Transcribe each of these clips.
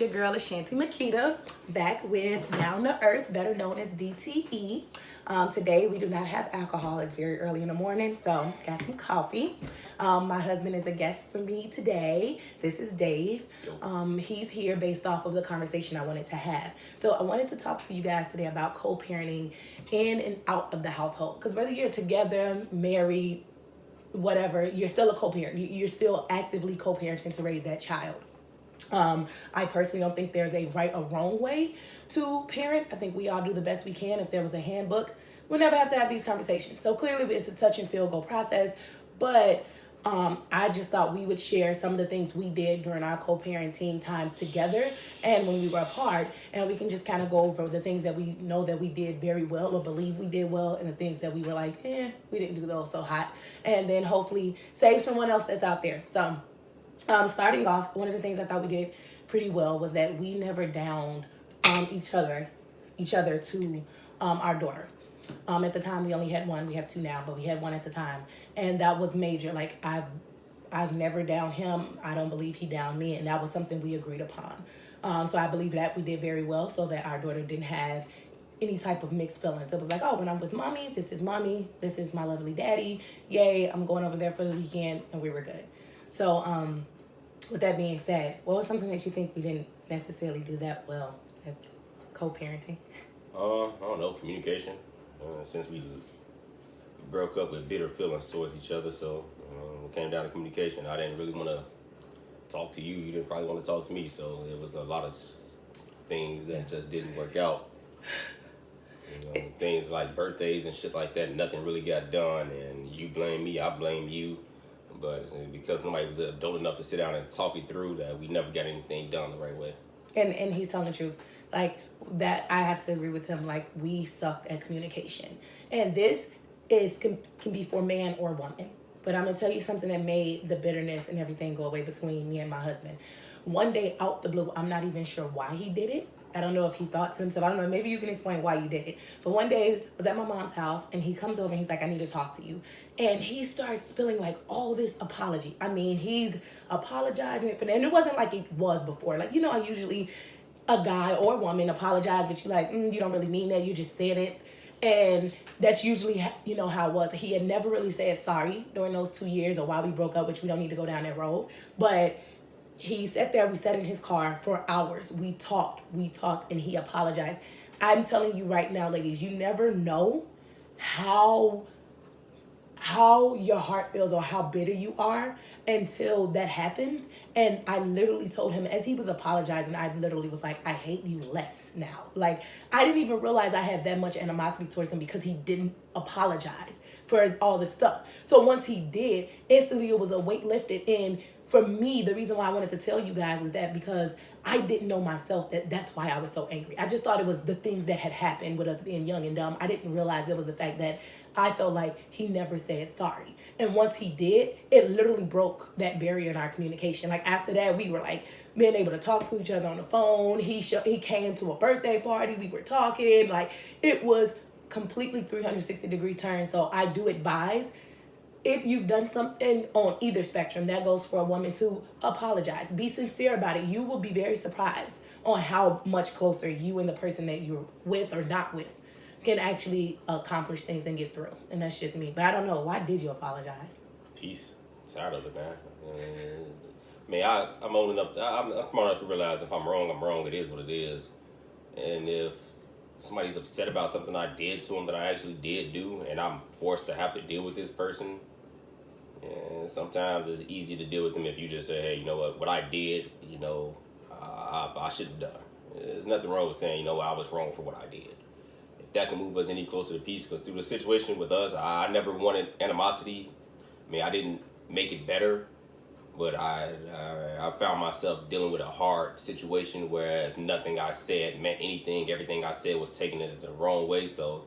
your girl Ashanti Makita, back with Down to Earth, better known as DTE. Today we do not have alcohol. It's very early in the morning, so got some coffee. My husband is a guest for me today. This is Dave. He's here based off of the conversation I wanted to have. So I wanted to talk to you guys today about co-parenting in and out of the household. Because whether you're together, married, whatever, you're still a co-parent. You're still actively co-parenting to raise that child. I personally don't think there's a right or wrong way to parent. I think we all do the best we can. If there was a handbook, we'll never have to have these conversations. So clearly it's a touch and feel go process. But I just thought we would share some of the things we did during our co-parenting times together and when we were apart. And we can just kind of go over the things that we know that we did very well or believe we did well, and the things that we were like, we didn't do those so hot. And then hopefully save someone else that's out there. So starting off, one of the things I thought we did pretty well was that we never downed each other to our daughter. At the time, we only had one. We have two now, but we had one at the time, and that was major. Like I've never downed him. I don't believe he downed me, and that was something we agreed upon. So I believe that we did very well, so that our daughter didn't have any type of mixed feelings. It was like, oh, when I'm with mommy, this is my lovely daddy. Yay, I'm going over there for the weekend, and we were good. So, with that being said, what was something that you think we didn't necessarily do that well as co-parenting? I don't know, communication. Since we broke up with bitter feelings towards each other, so it came down to communication. I didn't really want to talk to you. You didn't probably want to talk to me, so it was a lot of things that just didn't work out. Things like birthdays and shit like that, nothing really got done, and you blame me, I blame you. But because nobody was adult enough to sit down and talk it through, that we never got anything done the right way. And he's telling the truth. Like, that, I have to agree with him. Like, we suck at communication. And this can be for man or woman. But I'm going to tell you something that made the bitterness and everything go away between me and my husband. One day, out the blue, I'm not even sure why he did it. I don't know if he thought to himself, I don't know, maybe you can explain why you did it. But one day, I was at my mom's house, and he comes over, and he's like, I need to talk to you. And he starts spilling, like, all this apology. I mean, he's apologizing for that. And it wasn't like it was before. Like, you know, usually a guy or a woman apologize, but you're like, you don't really mean that, you just said it. And that's usually, you know, how it was. He had never really said sorry during those 2 years or while we broke up, which we don't need to go down that road. But he sat there, we sat in his car for hours. We talked, and he apologized. I'm telling you right now, ladies, you never know how your heart feels or how bitter you are until that happens. And I literally told him, as he was apologizing, I literally was like, I hate you less now. Like, I didn't even realize I had that much animosity towards him because he didn't apologize for all this stuff. So once he did, instantly it was a weight lifted. And for me, the reason why I wanted to tell you guys was that because I didn't know myself that's why I was so angry. I just thought it was the things that had happened with us being young and dumb. I didn't realize it was the fact that I felt like he never said sorry. And once he did, it literally broke that barrier in our communication. Like, after that, we were like being able to talk to each other on the phone. He came to a birthday party. We were talking. Like, it was completely 360-degree turn. So I do advise, if you've done something on either spectrum, that goes for a woman, to apologize. Be sincere about it. You will be very surprised on how much closer you and the person that you're with or not with can actually accomplish things and get through. And that's just me. But I don't know. Why did you apologize? Peace. Tired of it, man. I'm old enough, I'm smart enough to realize if I'm wrong, I'm wrong. It is what it is. And if somebody's upset about something I did to them that I actually did do, and I'm forced to have to deal with this person, and sometimes it's easy to deal with them if you just say, hey, you know what I did, I should have done. There's nothing wrong with saying, I was wrong for what I did. If that can move us any closer to peace, because through the situation with us, I never wanted animosity. I mean, I didn't make it better, but I found myself dealing with a hard situation, whereas nothing I said meant anything. Everything I said was taken as the wrong way. So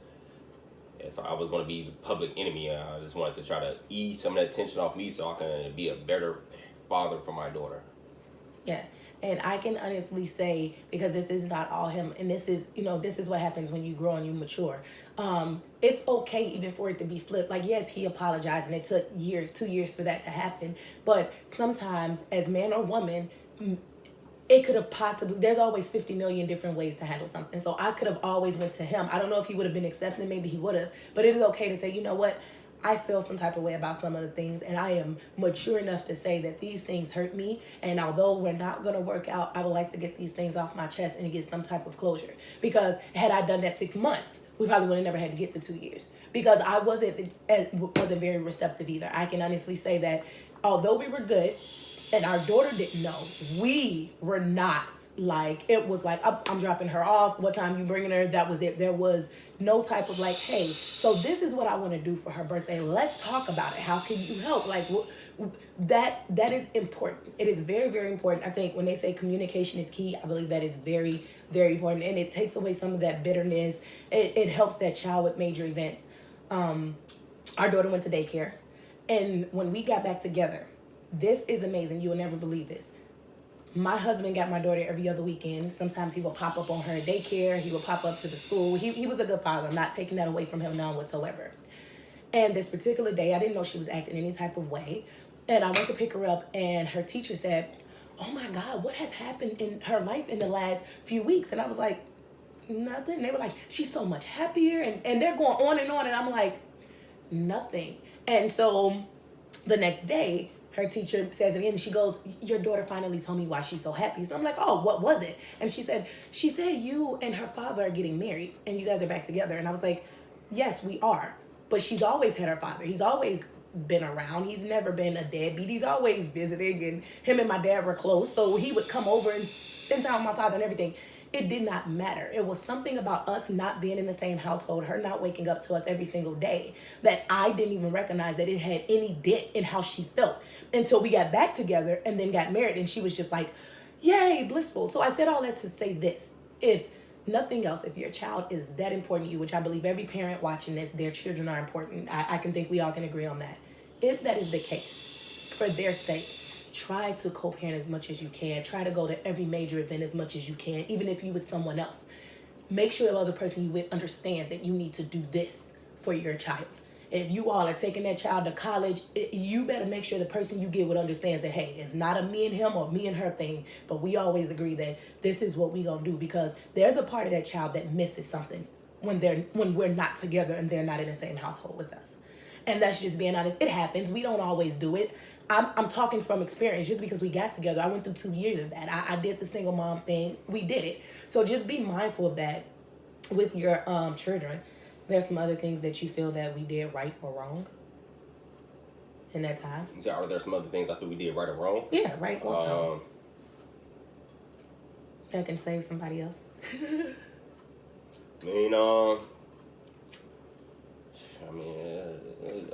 if I was going to be the public enemy, I just wanted to try to ease some of that tension off me so I can be a better father for my daughter. Yeah. And I can honestly say, because this is not all him, and this is what happens when you grow and you mature. It's okay even for it to be flipped. Like, yes, he apologized and it took 2 years for that to happen. But sometimes, as man or woman, it could have possibly, there's always 50 million different ways to handle something. So I could have always went to him. I don't know if he would have been accepting, maybe he would have, but it is okay to say, you know what, I feel some type of way about some of the things, and I am mature enough to say that these things hurt me, and although we're not going to work out, I would like to get these things off my chest and get some type of closure. Because had I done that 6 months, we probably would have never had to get to 2 years, because I wasn't very receptive either. I can honestly say that although we were good, and our daughter didn't know, we were not like, it was like, I'm dropping her off, what time you bringing her, that was it. There was no type of like, hey, so this is what I want to do for her birthday, let's talk about it, how can you help? Like, that is important. It is very, very important. I think when they say communication is key, I believe that is very, very important, and it takes away some of that bitterness. It helps that child with major events. Our daughter went to daycare, and when we got back together, this is amazing. You will never believe this. My husband got my daughter every other weekend. Sometimes he will pop up on her daycare. He will pop up to the school. He was a good father. I'm not taking that away from him, none whatsoever. And this particular day, I didn't know she was acting any type of way. And I went to pick her up, and her teacher said, oh my God, what has happened in her life in the last few weeks? And I was like, nothing. They were like, she's so much happier. And they're going on. And I'm like, nothing. And so the next day, her teacher says it again, and she goes, your daughter finally told me why she's so happy. So I'm like, oh, what was it? And she said you and her father are getting married and you guys are back together. And I was like, yes, we are. But she's always had her father. He's always been around. He's never been a deadbeat. He's always visiting, and him and my dad were close. So he would come over and spend time with my father and everything. It did not matter. It was something about us not being in the same household, her not waking up to us every single day, that I didn't even recognize that it had any dent in how she felt until we got back together and then got married. And she was just like, yay, blissful. So I said all that to say this. If nothing else, if your child is that important to you, which I believe every parent watching this, their children are important. I can think we all can agree on that. If that is the case, for their sake, try to co-parent as much as you can. Try to go to every major event as much as you can, even if you with someone else. Make sure the other person you with understands that you need to do this for your child. If you all are taking that child to college, you better make sure the person you get with understands that, hey, it's not a me and him or me and her thing, but we always agree that this is what we gonna do, because there's a part of that child that misses something when we're not together and they're not in the same household with us. And that's just being honest. It happens. We don't always do it. I'm talking from experience. Just because we got together, I went through 2 years of that. I did the single mom thing. We did it. So just be mindful of that with your children. There's some other things that you feel that we did right or wrong in that time. So are there some other things I feel we did right or wrong? Yeah, right or wrong. That can save somebody else.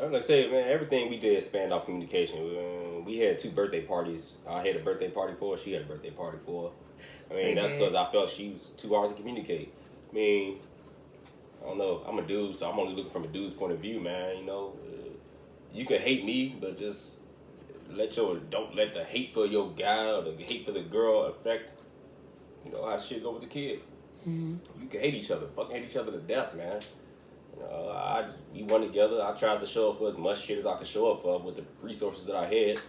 I'm gonna say, man, everything we did spanned off communication. We had 2 birthday parties. I had a birthday party for her. She had a birthday party for her. That's because I felt she was too hard to communicate. I don't know. I'm a dude, so I'm only looking from a dude's point of view, man. You can hate me, but just don't let the hate for your guy or the hate for the girl affect, how shit go with the kid. Mm-hmm. You can hate each other, fucking hate each other to death, man. We went together. I tried to show up for as much shit as I could show up for with the resources that I had.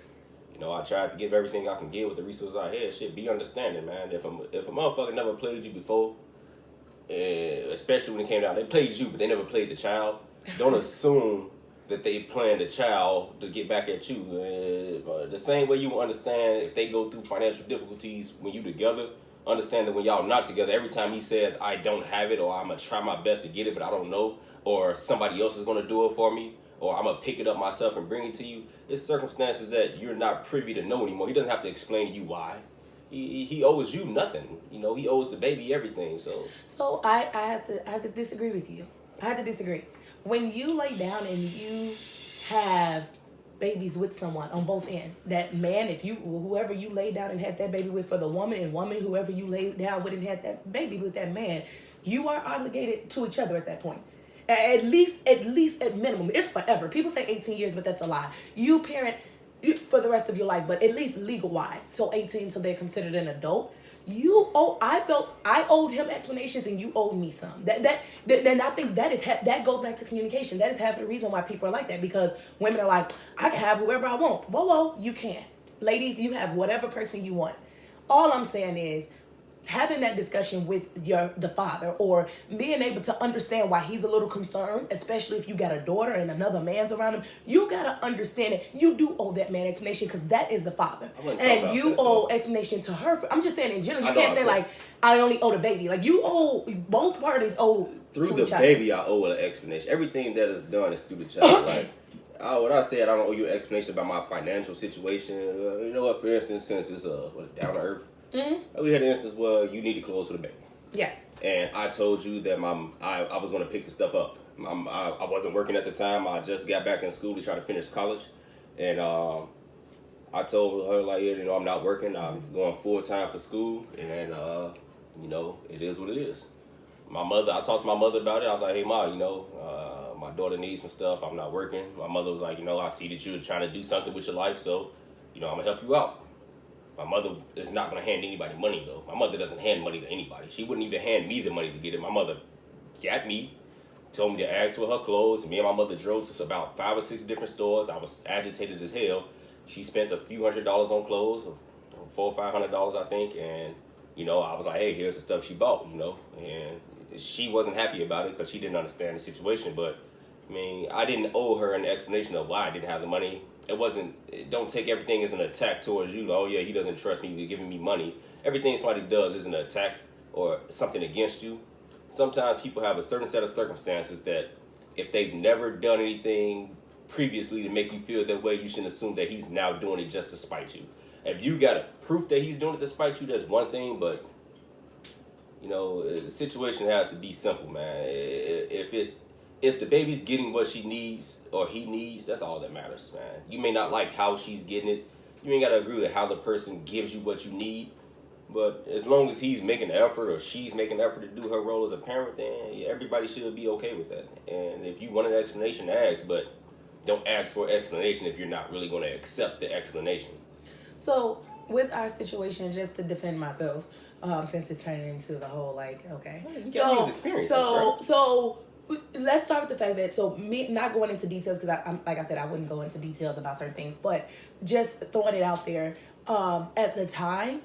I tried to give everything I can give with the resources I had. Shit, be understanding, man. If a motherfucker never played you before, especially when it came down, they played you, but they never played the child. Don't assume that they playing the child to get back at you. The same way you understand if they go through financial difficulties when you together, understand that when y'all not together, every time he says, I don't have it, or I'm going to try my best to get it, but I don't know, or somebody else is going to do it for me, or I'm going to pick it up myself and bring it to you, it's circumstances that you're not privy to know anymore. He doesn't have to explain to you why. He owes you nothing. He owes the baby everything. So I have to disagree with you. I have to disagree. When you lay down and you have babies with someone on both ends, that man, whoever you laid down and had that baby with for the woman, and woman, whoever you laid down with and had that baby with that man, you are obligated to each other at that point. At least at minimum. It's forever. People say 18 years, but that's a lie. You parent for the rest of your life, but at least legal wise, till 18, till they're considered an adult. I owed him explanations, and you owed me some. And I think that goes back to communication. That is half the reason why people are like that, because women are like, I can have whoever I want. Whoa, you can't. Ladies, you have whatever person you want. All I'm saying is having that discussion with the father, or being able to understand why he's a little concerned, especially if you got a daughter and another man's around him. You gotta understand it. You do owe that man explanation, because that is the father, and you owe explanation to her. I'm just saying in general. You can't say like, I only owe the baby. Like, you owe, both parties owe through the baby. I owe an explanation. Everything that is done is through the child. Like, what I said, I don't owe you an explanation about my financial situation. You know what? For instance, since it's down to earth. Mm-hmm. We had an instance where you needed clothes for the baby. Yes. And I told you that I was going to pick the stuff up. I wasn't working at the time. I just got back in school to try to finish college. And I told her, like, you know, I'm not working. I'm going full time for school. And, you know, it is what it is. I talked to my mother about it. I was like, hey, Ma, you know, my daughter needs some stuff. I'm not working. My mother was like, you know, I see that you're trying to do something with your life. So, you know, I'm going to help you out. My mother is not going to hand anybody money, though. My mother doesn't hand money to anybody. She wouldn't even hand me the money to get it. My mother got me, told me to ask for her clothes. Me and my mother drove to about 5 or 6 different stores. I was agitated as hell. She spent a few $100s on clothes, $400 or $500, I think. And, you know, I was like, hey, here's the stuff she bought, you know. And she wasn't happy about it because she didn't understand the situation. But, I mean, I didn't owe her an explanation of why I didn't have the money. Don't take everything as an attack towards you. Oh, yeah, he doesn't trust me. He's giving me money. Everything somebody does is an attack or something against you. Sometimes people have a certain set of circumstances that if they've never done anything previously to make you feel that way, you shouldn't assume that he's now doing it just to spite you. If you got a proof that he's doing it to spite you, that's one thing. But, you know, the situation has to be simple, man. If the baby's getting what she needs or he needs, that's all that matters, man. You may not like how she's getting it. You ain't got to agree with how the person gives you what you need. But as long as he's making the effort or she's making the effort to do her role as a parent, then everybody should be okay with that. And if you want an explanation, ask. But don't ask for an explanation if you're not really going to accept the explanation. So with our situation, just to defend myself, since it's turning into the whole, like, okay. So let's start with the fact that, so me not going into details, because I'm like I said, I wouldn't go into details about certain things, but just throwing it out there. At the time,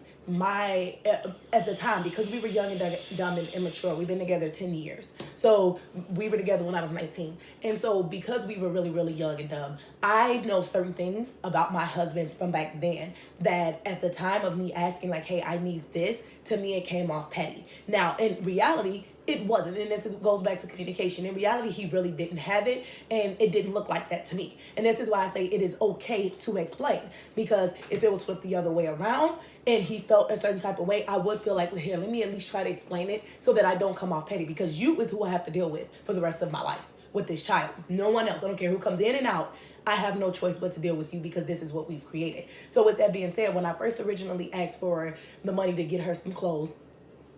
because we were young and dumb and immature, we've been together 10 years. So we were together when I was 19. And so because we were really, really young and dumb, I know certain things about my husband from back then that at the time of me asking, like, hey, I need this, to me it came off petty. Now, in reality, it wasn't, and goes back to communication. In reality, he really didn't have it, and it didn't look like that to me. And this is why I say it is okay to explain, because if it was flipped the other way around and he felt a certain type of way, I would feel like, well, here, let me at least try to explain it so that I don't come off petty, because you is who I have to deal with for the rest of my life with this child. No one else. I don't care who comes in and out. I have no choice but to deal with you, because this is what we've created. So with that being said, when I first originally asked for the money to get her some clothes,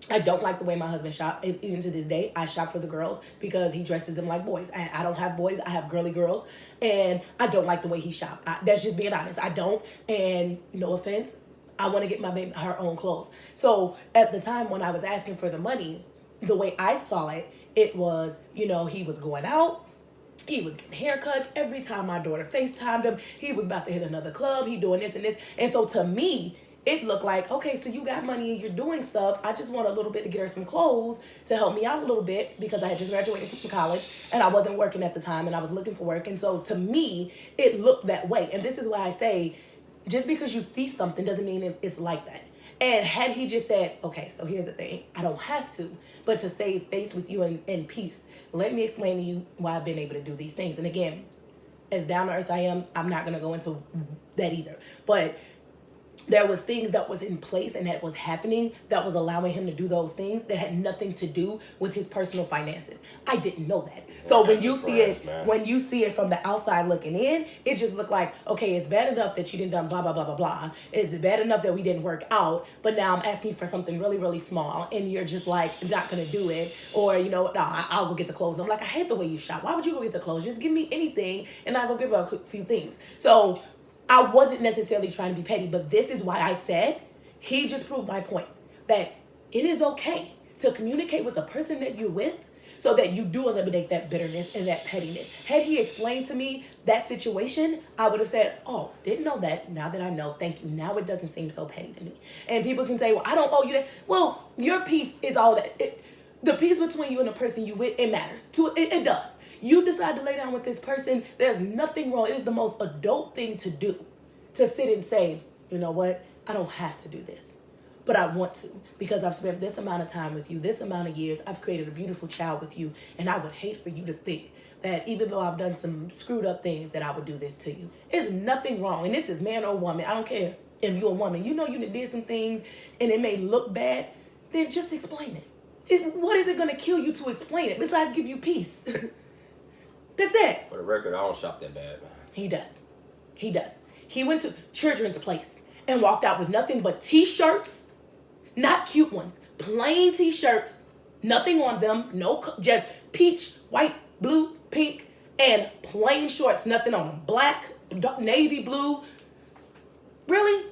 I don't like the way my husband shop. Even to this day, I shop for the girls because he dresses them like boys. I don't have boys. I have girly girls. And I don't like the way he shop. That's just being honest. I don't. And no offense, I want to get my baby her own clothes. So at the time when I was asking for the money, the way I saw it, it was, you know, he was going out. He was getting haircuts. Every time my daughter FaceTimed him, he was about to hit another club. He doing this and this. And so to me, it looked like, okay, so you got money and you're doing stuff. I just want a little bit to get her some clothes to help me out a little bit, because I had just graduated from college and I wasn't working at the time and I was looking for work. And so to me, it looked that way. And this is why I say, just because you see something doesn't mean it's like that. And had he just said, okay, so here's the thing, I don't have to, but to save face with you in peace, let me explain to you why I've been able to do these things. And again, as down to earth I am, I'm not going to go into that either. But there was things that was in place and that was happening that was allowing him to do those things that had nothing to do with his personal finances. I didn't know that. So when you see it from the outside looking in, it just looked like, okay, it's bad enough that you didn't done blah, blah, blah, blah, blah. It's bad enough that we didn't work out, but now I'm asking for something really, really small and you're just like, not going to do it. Or, you know, no, I'll go get the clothes. And I'm like, I hate the way you shop. Why would you go get the clothes? Just give me anything and I'll go give her a few things. So I wasn't necessarily trying to be petty, but this is why I said he just proved my point that it is okay to communicate with the person that you're with so that you do eliminate that bitterness and that pettiness. Had he explained to me that situation, I would have said, oh, didn't know that. Now that I know, thank you. Now it doesn't seem so petty to me. And people can say, well, I don't owe you that. Well, your peace is all that. The peace between you and the person you with, it matters. It does. You decide to lay down with this person, there's nothing wrong. It is the most adult thing to do, to sit and say, you know what, I don't have to do this, but I want to, because I've spent this amount of time with you, this amount of years, I've created a beautiful child with you, and I would hate for you to think that even though I've done some screwed up things, that I would do this to you. There's nothing wrong, and this is man or woman. I don't care if you're a woman. You know you did some things, and it may look bad, then just explain it. What is it going to kill you to explain it, besides give you peace? That's it. For the record, I don't shop that bad, man. He does. He does. He went to Children's Place and walked out with nothing but T-shirts, not cute ones, plain T-shirts, nothing on them, just peach, white, blue, pink, and plain shorts, nothing on them, black, navy blue. Really?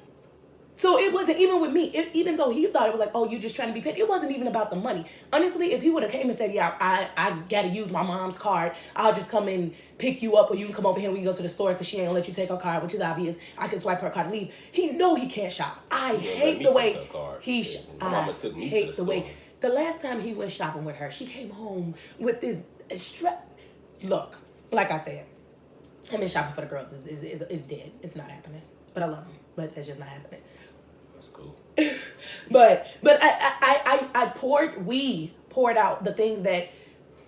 So it wasn't even with me. Even though he thought it was like, oh, you just trying to be petty. It wasn't even about the money. Honestly, if he would have came and said, yeah, I got to use my mom's card, I'll just come and pick you up, or you can come over here when we go to the store because she ain't going to let you take her card, which is obvious. I can swipe her card and leave. He know he can't shop. I hate the way he My mama took me to the store. The last time he went shopping with her, she came home with this look, like I said, him and shopping for the girls is dead. It's not happening. But I love him. But it's just not happening. Cool. but we poured out the things that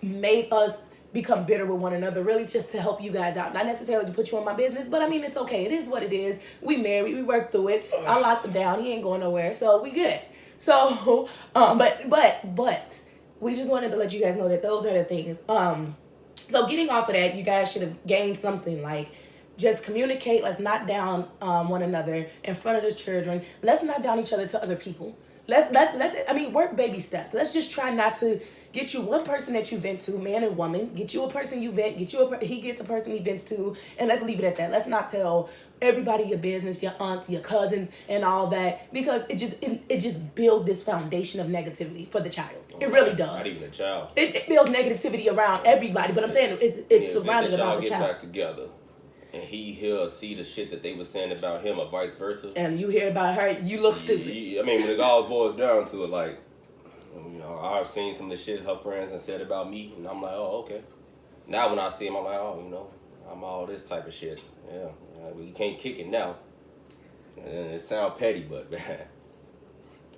made us become bitter with one another, really just to help you guys out. Not necessarily to put you on my business, but I mean, it's okay. It is what it is. We married, we worked through it. I locked him down. He ain't going nowhere, so we good. So, but we just wanted to let you guys know that those are the things. So getting off of that, you guys should have gained something like, just communicate. Let's not down one another in front of the children. Let's not down each other to other people. Work baby steps. Let's just try not to get you one person that you vent to, man and woman. Get you a person you vent. He gets a person he vents to, and let's leave it at that. Let's not tell everybody your business, your aunts, your cousins, and all that, because it just builds this foundation of negativity for the child. It really does. Not even a child. It builds negativity around everybody, but I'm saying it's surrounded around the child. Get back together. And he'll see the shit that they were saying about him, or vice versa. And you hear about her, you look stupid. I mean, when it all boils down to it, like, you know, I've seen some of the shit her friends have said about me, and I'm like, oh, okay. Now when I see him, I'm like, oh, you know, I'm all this type of shit. Yeah, we can't kick it now. And it sounds petty, but man,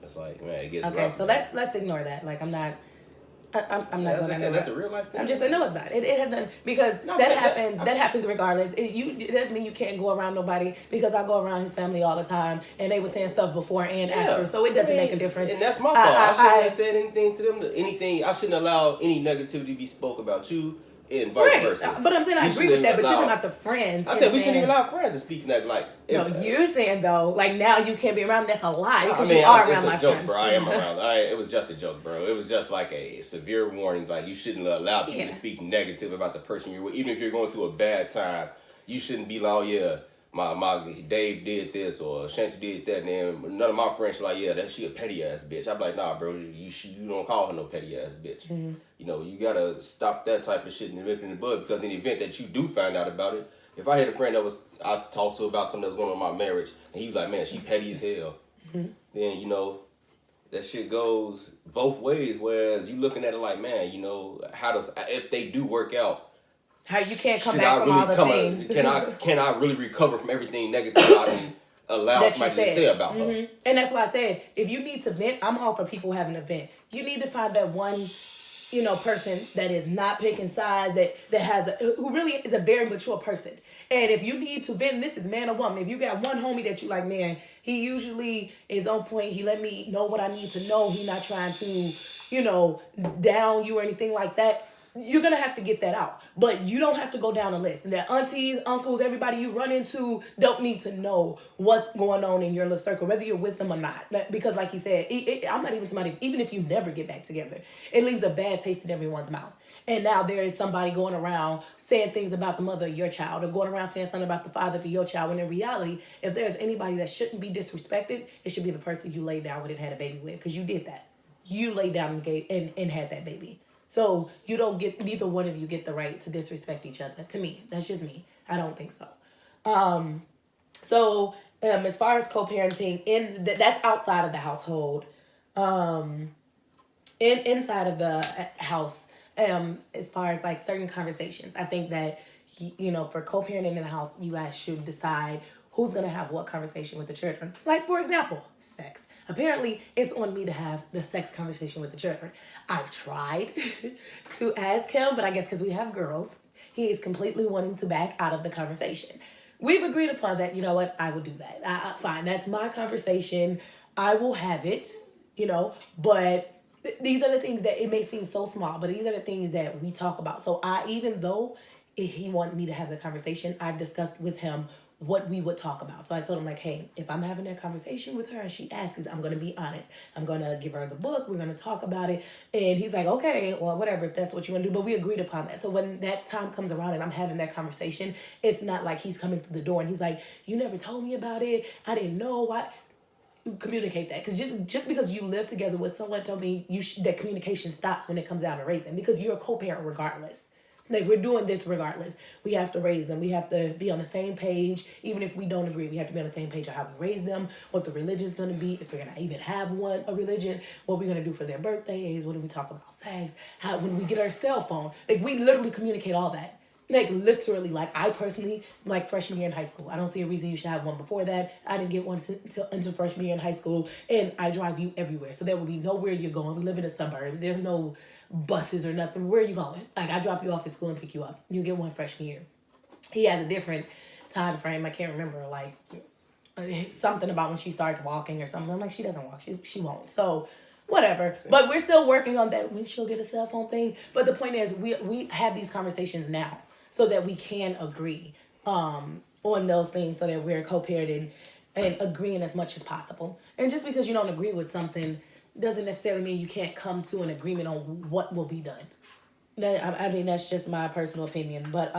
it's like, man, it gets okay, rough. So let's ignore that. Like, I'm not going to. That's a real life thing. I'm just saying, no, it's not. It has nothing, because that happens regardless. It doesn't mean you can't go around nobody, because I go around his family all the time, and they were saying stuff before and after, so it doesn't make a difference. And that's my fault. I shouldn't have said anything to them. I shouldn't allow any negativity to be spoke about you, and vice versa. But I'm saying I agree with that, but you're talking about the friends. I said we shouldn't even allow friends to speak that, like. No, you're saying though, like, now you can't be around. That's a lie, because you are around my friends. It's a joke, friends. bro. I am around. It was just a joke, bro. It was just like a severe warning. Like, you shouldn't allow people to speak negative about the person you're with. Even if you're going through a bad time, you shouldn't be like, oh, yeah, my Dave did this, or Shanty did that, and then none of my friends were like, yeah, she a petty ass bitch. I'm like, nah, bro, you don't call her no petty ass bitch. Mm-hmm. You know, you gotta stop that type of shit in the bud, because in the event that you do find out about it, if I had a friend I talked to about something that was going on in my marriage, and he was like, man, she petty as hell, mm-hmm. Then, you know, that shit goes both ways, whereas you looking at it like, man, you know, if they do work out, how you can't come back from all the things. Can I really recover from everything negative I allow somebody to say about her? Mm-hmm. And that's why I said, if you need to vent, I'm all for people having a vent. You need to find that one, you know, person that is not picking sides, who really is a very mature person. And if you need to vent, this is man or woman. If you got one homie that you like, man, he usually is on point. He let me know what I need to know. He not trying to, you know, down you or anything like that. You're going to have to get that out. But you don't have to go down a list. And the aunties, uncles, everybody you run into don't need to know what's going on in your little circle, whether you're with them or not. Because like he said, I'm not even somebody, even if you never get back together, it leaves a bad taste in everyone's mouth. And now there is somebody going around saying things about the mother of your child, or going around saying something about the father to your child, when in reality, if there's anybody that shouldn't be disrespected, it should be the person you laid down with and had a baby with, because you did that. You laid down and had that baby. So you don't get, neither one of you get the right to disrespect each other. To me, that's just me. I don't think so. As far as co-parenting, that's outside of the household. Inside of the house, as far as like certain conversations, I think that for co-parenting in the house, you guys should decide who's gonna have what conversation with the children. Like, for example, sex. Apparently, it's on me to have the sex conversation with the children. I've tried to ask him, but I guess because we have girls, he is completely wanting to back out of the conversation. We've agreed upon that. You know what? I will do that. Fine. That's my conversation. I will have it. But these are the things that, it may seem so small, but these are the things that we talk about. So even though he wanted me to have the conversation, I've discussed with him what we would talk about. So I told him, like, hey, if I'm having that conversation with her and she asks, I'm going to be honest. I'm going to give her the book. We're going to talk about it. And he's like, okay, well, whatever, if that's what you want to do. But we agreed upon that. So when that time comes around and I'm having that conversation, it's not like he's coming through the door and he's like, you never told me about it. I didn't know why. Communicate that, because just because you live together with someone don't mean that communication stops when it comes down to raising, because you're a co-parent regardless. Like, we're doing this regardless. We have to raise them. We have to be on the same page. Even if we don't agree, we have to be on the same page of how we raise them, what the religion's going to be, if we're going to even have a religion, what we're going to do for their birthdays, when we talk about sex, when we get our cell phone. Like, we literally communicate all that. Like, literally, like, I personally, like, freshman year in high school, I don't see a reason you should have one before that. I didn't get one until freshman year in high school, and I drive you everywhere. So there will be nowhere you're going. We live in the suburbs. There's no buses or nothing. Where are you going? Like, I drop you off at school and pick you up. You get one freshman year. He has a different time frame. I can't remember, like, something about when she starts walking or something. I'm like, she doesn't walk. She won't. So whatever. But we're still working on that when she'll get a cell phone thing. But the point is, we have these conversations now so that we can agree on those things, so that we're co-parenting and agreeing as much as possible. And just because you don't agree with something doesn't necessarily mean you can't come to an agreement on what will be done. I mean, that's just my personal opinion. But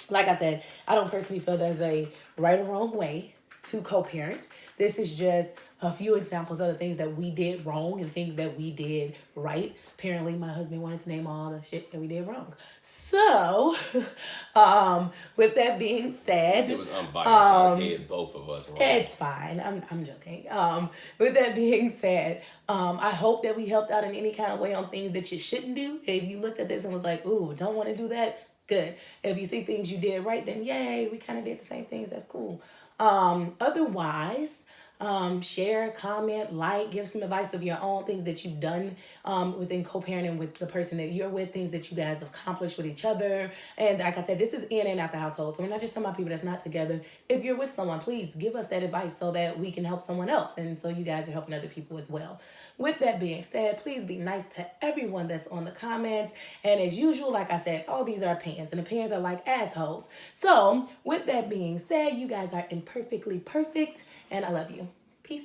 like I said, I don't personally feel there's a right or wrong way to co-parent. This is just a few examples of the things that we did wrong and things that we did right. Apparently, my husband wanted to name all the shit that we did wrong. So, with that being said, it was unbiased. I did both of us wrong. It's fine. I'm joking. With that being said, I hope that we helped out in any kind of way on things that you shouldn't do. If you looked at this and was like, ooh, don't want to do that, good. If you see things you did right, then yay, we kind of did the same things. That's cool. Otherwise, share, comment, like, give some advice of your own things that you've done within co-parenting with the person that you're with, things that you guys have accomplished with each other. And like I said, this is in and out the household. So we're not just talking about people that's not together. If you're with someone, please give us that advice so that we can help someone else. And so you guys are helping other people as well. With that being said, please be nice to everyone that's on the comments. And as usual, like I said, all these are opinions, and opinions are like assholes. So with that being said, you guys are imperfectly perfect, and I love you.